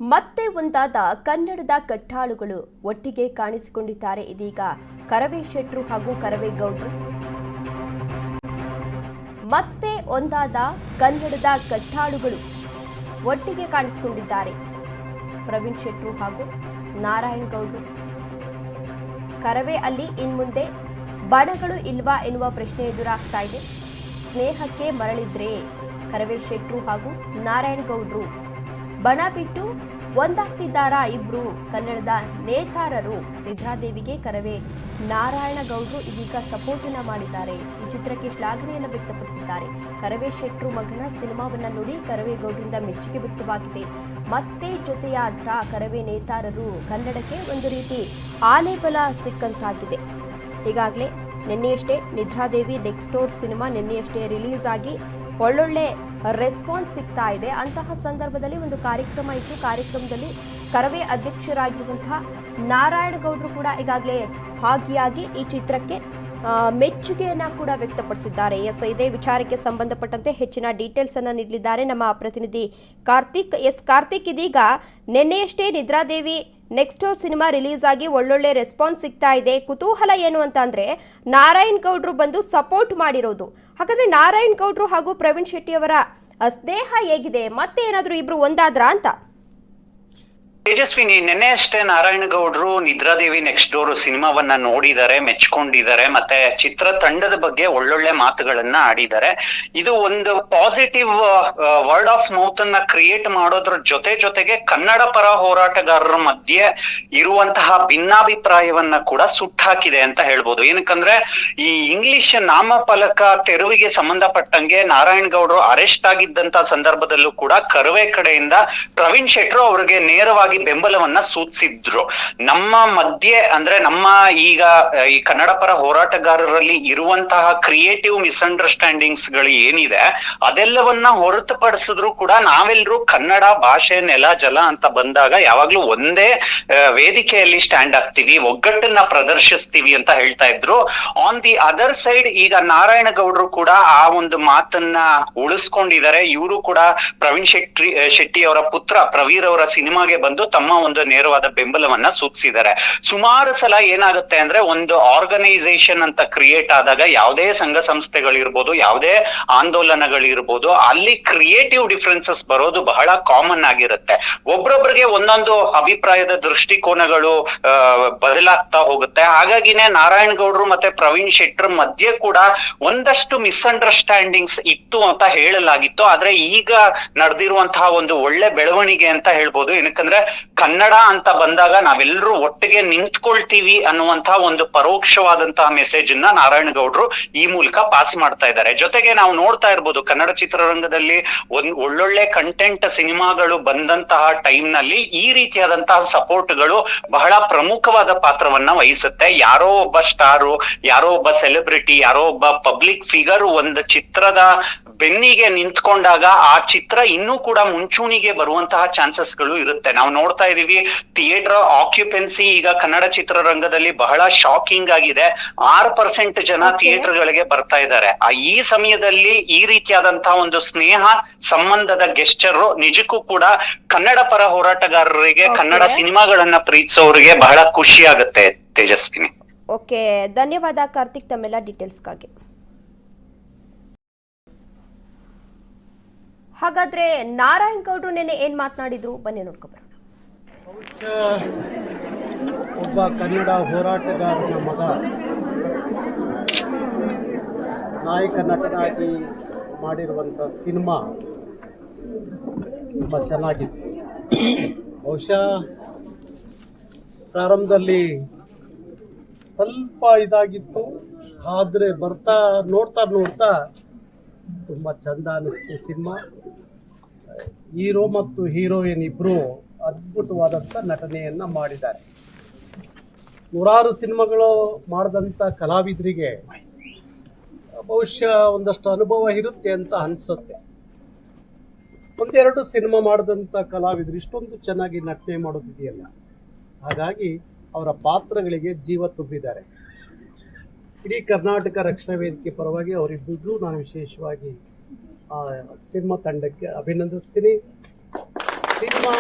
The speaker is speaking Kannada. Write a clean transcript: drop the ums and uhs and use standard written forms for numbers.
ಮತ್ತೆ ಒಂದಾದ ಕನ್ನಡದ ಕಟ್ಟಾಳುಗಳು ಒಟ್ಟಿಗೆ ಕಾಣಿಸಿಕೊಂಡಿದ್ದಾರೆ. ಇದೀಗ ಕರವೇ ಶೆಟ್ರು ಹಾಗೂ ಕರವೇ ಗೌಡ್ರು. ಮತ್ತೆ ಒಂದಾದ ಕನ್ನಡದ ಕಟ್ಟಾಳುಗಳು ಒಟ್ಟಿಗೆ ಕಾಣಿಸಿಕೊಂಡಿದ್ದಾರೆ. ಪ್ರವೀಣ್ ಶೆಟ್ರು ಹಾಗೂ ನಾರಾಯಣ್ ಗೌಡ್ರು. ಕರವೇ ಅಲ್ಲಿ ಇನ್ಮುಂದೆ ಬಣಗಳು ಇಲ್ವಾ ಎನ್ನುವ ಪ್ರಶ್ನೆ ಎದುರಾಗ್ತಾ ಇದೆ. ಸ್ನೇಹಕ್ಕೆ ಮರಳಿದ್ರೆ ಕರವೇ ಶೆಟ್ರು ಹಾಗೂ ನಾರಾಯಣ್ ಗೌಡ್ರು ಬಣ ಬಿಟ್ಟು ಒಂದಾಗ್ತಿದ್ದಾರಾ? ಇಬ್ರು ಕನ್ನಡದ ನೇತಾರರು ನಿದ್ರಾದೇವಿಗೆ ಕರವೇ ನಾರಾಯಣ ಗೌಡ್ರು ಇದೀಗ ಸಪೋರ್ಟನ್ನ ಮಾಡಿದ್ದಾರೆ. ಈ ಚಿತ್ರಕ್ಕೆ ಶ್ಲಾಘನೆಯನ್ನು ವ್ಯಕ್ತಪಡಿಸಿದ್ದಾರೆ. ಕರವೇ ಶೆಟ್ರು ಮಗನ ಸಿನಿಮಾವನ್ನ ನೋಡಿ ಕರವೇ ಗೌಡ್ರಿಂದ ಮೆಚ್ಚುಗೆ ವ್ಯಕ್ತವಾಗಿದೆ. ಮತ್ತೆ ಜೊತೆಯಾದ್ರ ಕರವೇ ನೇತಾರರು ಕನ್ನಡಕ್ಕೆ ಒಂದು ರೀತಿ ಆನೆಬಲ ಸಿಕ್ಕಂತಾಗಿದೆ. ಈಗಾಗಲೇ ನಿನ್ನೆಯಷ್ಟೇ ನಿದ್ರಾದೇವಿ ನೆಕ್ಸ್ಟ್ ಡೋರ್ ಸಿನಿಮಾ ನಿನ್ನೆಯಷ್ಟೇ ರಿಲೀಸ್ ಆಗಿ ಒಳ್ಳೊಳ್ಳೆ ರೆಸ್ಪಾನ್ಸ್ ಸಿಗ್ತಾ ಇದೆ. ಅಂತಹ ಸಂದರ್ಭದಲ್ಲಿ ಒಂದು ಕಾರ್ಯಕ್ರಮ ಇತ್ತು. ಕಾರ್ಯಕ್ರಮದಲ್ಲಿ ಕರವೇ ಅಧ್ಯಕ್ಷರಾಗಿರುವಂತಹ ನಾರಾಯಣ ಗೌಡ್ರು ಕೂಡ ಈಗಾಗಲೇ ಭಾಗಿಯಾಗಿ ಈ ಚಿತ್ರಕ್ಕೆ ಮೆಚ್ಚುಗೆಯನ್ನ ಕೂಡ ವ್ಯಕ್ತಪಡಿಸಿದ್ದಾರೆ. ಇದೇ ವಿಚಾರಕ್ಕೆ ಸಂಬಂಧಪಟ್ಟಂತೆ ಹೆಚ್ಚಿನ ಡೀಟೇಲ್ಸ್ ಅನ್ನ ನೀಡಲಿದ್ದಾರೆ ನಮ್ಮ ಪ್ರತಿನಿಧಿ ಕಾರ್ತಿಕ್. ಕಾರ್ತಿಕ್, ಇದೀಗ ನಿನ್ನೆಯಷ್ಟೇ ನಿದ್ರಾದೇವಿ ನೆಕ್ಸ್ಟ್ ಸಿನಿಮಾ ರಿಲೀಸ್ ಆಗಿ ಒಳ್ಳೊಳ್ಳೆ ರೆಸ್ಪಾನ್ಸ್ ಸಿಗ್ತಾ ಇದೆ. ಕುತೂಹಲ ಏನು ಅಂತ ಅಂದ್ರೆ ನಾರಾಯಣ್ ಗೌಡ್ರು ಬಂದು ಸಪೋರ್ಟ್ ಮಾಡಿರೋದು. ಹಾಗಾದ್ರೆ ನಾರಾಯಣ್ ಗೌಡ್ರು ಹಾಗೂ ಪ್ರವೀಣ್ ಶೆಟ್ಟಿ ಅವರ ಸ್ನೇಹ ಹೇಗಿದೆ? ಮತ್ತೆ ಏನಾದ್ರು ಇಬ್ರು ಒಂದಾದ್ರ ಅಂತ? ತೇಜಸ್ವಿನಿ, ನಿನ್ನೆ ಅಷ್ಟೇ ನಾರಾಯಣ ಗೌಡ್ರು ನಿದ್ರಾದೇವಿ ನೆಕ್ಸ್ಟ್ ಡೋರ್ ಸಿನಿಮಾವನ್ನ ನೋಡಿದ್ದಾರೆ, ಮೆಚ್ಕೊಂಡಿದ್ದಾರೆ, ಮತ್ತೆ ಚಿತ್ರತಂಡದ ಬಗ್ಗೆ ಒಳ್ಳೊಳ್ಳೆ ಮಾತುಗಳನ್ನ ಆಡಿದ್ದಾರೆ. ಇದು ಒಂದು ಪಾಸಿಟಿವ್ ವರ್ಡ್ ಆಫ್ ಮೌತ್ ಅನ್ನ ಕ್ರಿಯೇಟ್ ಮಾಡೋದ್ರ ಜೊತೆಗೆ ಕನ್ನಡ ಪರ ಹೋರಾಟಗಾರರ ಮಧ್ಯೆ ಇರುವಂತಹ ಭಿನ್ನಾಭಿಪ್ರಾಯವನ್ನ ಕೂಡ ಸುಟ್ಟಾಕಿದೆ ಅಂತ ಹೇಳ್ಬೋದು. ಏನಕ್ಕಂದ್ರೆ ಈ ಇಂಗ್ಲಿಷ್ ನಾಮಫಲಕ ತೆರವಿಗೆ ಸಂಬಂಧಪಟ್ಟಂಗೆ ನಾರಾಯಣ ಗೌಡ್ರು ಅರೆಸ್ಟ್ ಆಗಿದ್ದಂತ ಸಂದರ್ಭದಲ್ಲೂ ಕೂಡ ಕರವೇ ಕಡೆಯಿಂದ ಪ್ರವೀಣ್ ಶೆಟ್ರು ಅವರಿಗೆ ನೇರವಾಗಿ ಬೆಂಬಲವನ್ನ ಸೂಚಿಸಿದ್ರು. ನಮ್ಮ ಮಧ್ಯೆ ಅಂದ್ರೆ ನಮ್ಮ ಈಗ ಈ ಕನ್ನಡ ಪರ ಹೋರಾಟಗಾರರಲ್ಲಿ ಇರುವಂತಹ ಕ್ರಿಯೇಟಿವ್ ಮಿಸ್ಅಂಡರ್ಸ್ಟ್ಯಾಂಡಿಂಗ್ಸ್ ಗಳು ಏನಿದೆ ಅದೆಲ್ಲವನ್ನ ಹೊರತುಪಡಿಸಿದ್ರು ಕೂಡ ನಾವೆಲ್ಲರೂ ಕನ್ನಡ ಭಾಷೆ ನೆಲ ಜಲ ಅಂತ ಬಂದಾಗ ಯಾವಾಗ್ಲೂ ಒಂದೇ ವೇದಿಕೆಯಲ್ಲಿ ಸ್ಟ್ಯಾಂಡ್ ಆಗ್ತೀವಿ, ಒಗ್ಗಟ್ಟನ್ನ ಪ್ರದರ್ಶಿಸ್ತೀವಿ ಅಂತ ಹೇಳ್ತಾ ಇದ್ರು. ಆನ್ ದಿ ಅದರ್ ಸೈಡ್ ಈಗ ನಾರಾಯಣ ಗೌಡ್ರು ಕೂಡ ಆ ಒಂದು ಮಾತನ್ನ ಉಳಿಸ್ಕೊಂಡಿದ್ದಾರೆ. ಇವರು ಕೂಡ ಪ್ರವೀಣ್ ಶೆಟ್ಟಿ ಅವರ ಪುತ್ರ ಪ್ರವೀರ್ ಅವರ ಸಿನಿಮಾಗೆ ಬಂದು ತಮ್ಮ ಒಂದು ನೇರವಾದ ಬೆಂಬಲವನ್ನ ಸೂಚಿಸಿದ್ದಾರೆ. ಸುಮಾರು ಸಲ ಏನಾಗುತ್ತೆ ಅಂದ್ರೆ ಒಂದು ಆರ್ಗನೈಸೇಷನ್ ಅಂತ ಕ್ರಿಯೇಟ್ ಆದಾಗ ಯಾವುದೇ ಸಂಘ ಸಂಸ್ಥೆಗಳಿರ್ಬೋದು, ಯಾವುದೇ ಆಂದೋಲನಗಳಿರ್ಬೋದು, ಅಲ್ಲಿ ಕ್ರಿಯೇಟಿವ್ ಡಿಫ್ರೆನ್ಸಸ್ ಬರೋದು ಬಹಳ ಕಾಮನ್ ಆಗಿರುತ್ತೆ. ಒಬ್ರೊಬ್ರಿಗೆ ಒಂದೊಂದು ಅಭಿಪ್ರಾಯದ ದೃಷ್ಟಿಕೋನಗಳು ಬದಲಾಗ್ತಾ ಹೋಗುತ್ತೆ. ಹಾಗಾಗಿನೇ ನಾರಾಯಣ ಗೌಡ್ರು ಮತ್ತೆ ಪ್ರವೀಣ್ ಶೆಟ್ರ್ ಮಧ್ಯೆ ಕೂಡ ಒಂದಷ್ಟು ಮಿಸ್ಅಂಡರ್ಸ್ಟ್ಯಾಂಡಿಂಗ್ಸ್ ಇತ್ತು ಅಂತ ಹೇಳಲಾಗಿತ್ತು. ಆದ್ರೆ ಈಗ ನಡೆದಿರುವಂತಹ ಒಂದು ಒಳ್ಳೆ ಬೆಳವಣಿಗೆ ಅಂತ ಹೇಳ್ಬೋದು. ಏನಕ್ಕಂದ್ರೆ ಕನ್ನಡ ಅಂತ ಬಂದಾಗ ನಾವೆಲ್ಲರೂ ಒಟ್ಟಿಗೆ ನಿಂತ್ಕೊಳ್ತೀವಿ ಅನ್ನುವಂತಹ ಒಂದು ಪರೋಕ್ಷವಾದಂತಹ ಮೆಸೇಜ್ ಅನ್ನ ನಾರಾಯಣ ಗೌಡ್ರು ಈ ಮೂಲಕ ಪಾಸ್ ಮಾಡ್ತಾ ಇದ್ದಾರೆ. ಜೊತೆಗೆ ನಾವು ನೋಡ್ತಾ ಇರ್ಬೋದು ಕನ್ನಡ ಚಿತ್ರರಂಗದಲ್ಲಿ ಒಳ್ಳೊಳ್ಳೆ ಕಂಟೆಂಟ್ ಸಿನಿಮಾಗಳು ಬಂದಂತಹ ಟೈಮ್ ನಲ್ಲಿ ಈ ರೀತಿಯಾದಂತಹ ಸಪೋರ್ಟ್ಗಳು ಬಹಳ ಪ್ರಮುಖವಾದ ಪಾತ್ರವನ್ನ ವಹಿಸುತ್ತೆ. ಯಾರೋ ಒಬ್ಬ ಸ್ಟಾರು, ಯಾರೋ ಒಬ್ಬ ಸೆಲೆಬ್ರಿಟಿ, ಯಾರೋ ಒಬ್ಬ ಪಬ್ಲಿಕ್ ಫಿಗರ್ ಒಂದು ಚಿತ್ರದ ಬೆನ್ನಿಗೆ ನಿಂತ್ಕೊಂಡಾಗ ಆ ಚಿತ್ರ ಇನ್ನೂ ಕೂಡ ಮುಂಚೂಣಿಗೆ ಬರುವಂತಹ ಚಾನ್ಸಸ್ ಗಳು ಇರುತ್ತೆ. ನಾವು ನೋಡ್ತಾ ಇದೀವಿ ಥಿಯೇಟರ್ ಆಕ್ಯುಪೆನ್ಸಿ ಈಗ ಕನ್ನಡ ಚಿತ್ರರಂಗದಲ್ಲಿ ಬಹಳ ಶಾಕಿಂಗ್ ಆಗಿದೆ. 6% ಜನ ಥಿಯೇಟರ್ ಗಳಿಗೆ ಬರ್ತಾ ಇದ್ದಾರೆ. ಈ ಸಮಯದಲ್ಲಿ ಈ ರೀತಿಯಾದಂತಹ ಒಂದು ಸ್ನೇಹ ಸಂಬಂಧದ ಗೆಸ್ಚರ್ ನಿಜಕ್ಕೂ ಕೂಡ ಕನ್ನಡ ಪರ ಹೋರಾಟಗಾರರಿಗೆ, ಕನ್ನಡ ಸಿನಿಮಾಗಳನ್ನ ಪ್ರೀತಿಸೋರಿಗೆ ಬಹಳ ಖುಷಿ ಆಗುತ್ತೆ. ತೇಜಸ್ವಿನಿ, ಓಕೆ, ಧನ್ಯವಾದ ಕಾರ್ತಿಕ್ ತಮ್ಮೆಲ್ಲ ಡೀಟೇಲ್ಸ್ಗಾಗಿ. ಹಾಗಾದ್ರೆ ನಾರಾಯಣ್ ಗೌಡ್ರು ನೆನ್ನೆ ಏನ್ ಮಾತನಾಡಿದ್ರು ಬನ್ನಿ ನೋಡ್ಕೊಬರೋಣ. ಒಬ್ಬ ಕನ್ನಡ ಹೋರಾಟಗಾರನ ಮಗ ನಾಯಕ ನಟನಾಗಿ ಮಾಡಿರುವಂಥ ಸಿನಿಮಾ ತುಂಬ ಚೆನ್ನಾಗಿತ್ತು. ಬಹುಶಃ ಪ್ರಾರಂಭದಲ್ಲಿ ಸ್ವಲ್ಪ ಇದಾಗಿತ್ತು, ಆದರೆ ನೋಡ್ತಾ ತುಂಬ ಚಂದ ಅನ್ನಿಸ್ತು ಸಿನಿಮಾ. ಹೀರೋ ಮತ್ತು ಹೀರೋಯಿನ್ ಇಬ್ಬರು ಅದ್ಭುತವಾದಂಥ ನಟನೆಯನ್ನು ಮಾಡಿದ್ದಾರೆ. ನೂರಾರು ಸಿನಿಮಾಗಳು ಮಾಡಿದಂಥ ಕಲಾವಿದರಿಗೆ ಬಹುಶಃ ಒಂದಷ್ಟು ಅನುಭವ ಇರುತ್ತೆ ಅಂತ ಅನಿಸುತ್ತೆ. ಒಂದೆರಡು ಸಿನಿಮಾ ಮಾಡಿದಂಥ ಕಲಾವಿದರು ಇಷ್ಟೊಂದು ಚೆನ್ನಾಗಿ ನಟನೆ ಮಾಡೋದಿದೆಯಲ್ಲ, ಹಾಗಾಗಿ ಅವರ ಪಾತ್ರಗಳಿಗೆ ಜೀವ ತುಂಬಿದ್ದಾರೆ. ಇಡೀ ಕರ್ನಾಟಕ ರಕ್ಷಣಾ ವೇದಿಕೆ ಪರವಾಗಿ ಅವರಿಬ್ಬರಿಗೂ ನಾನು ವಿಶೇಷವಾಗಿ ಸಿನಿಮಾ ತಂಡಕ್ಕೆ ಅಭಿನಂದಿಸ್ತೀನಿ. ಸಿನಿಮಾ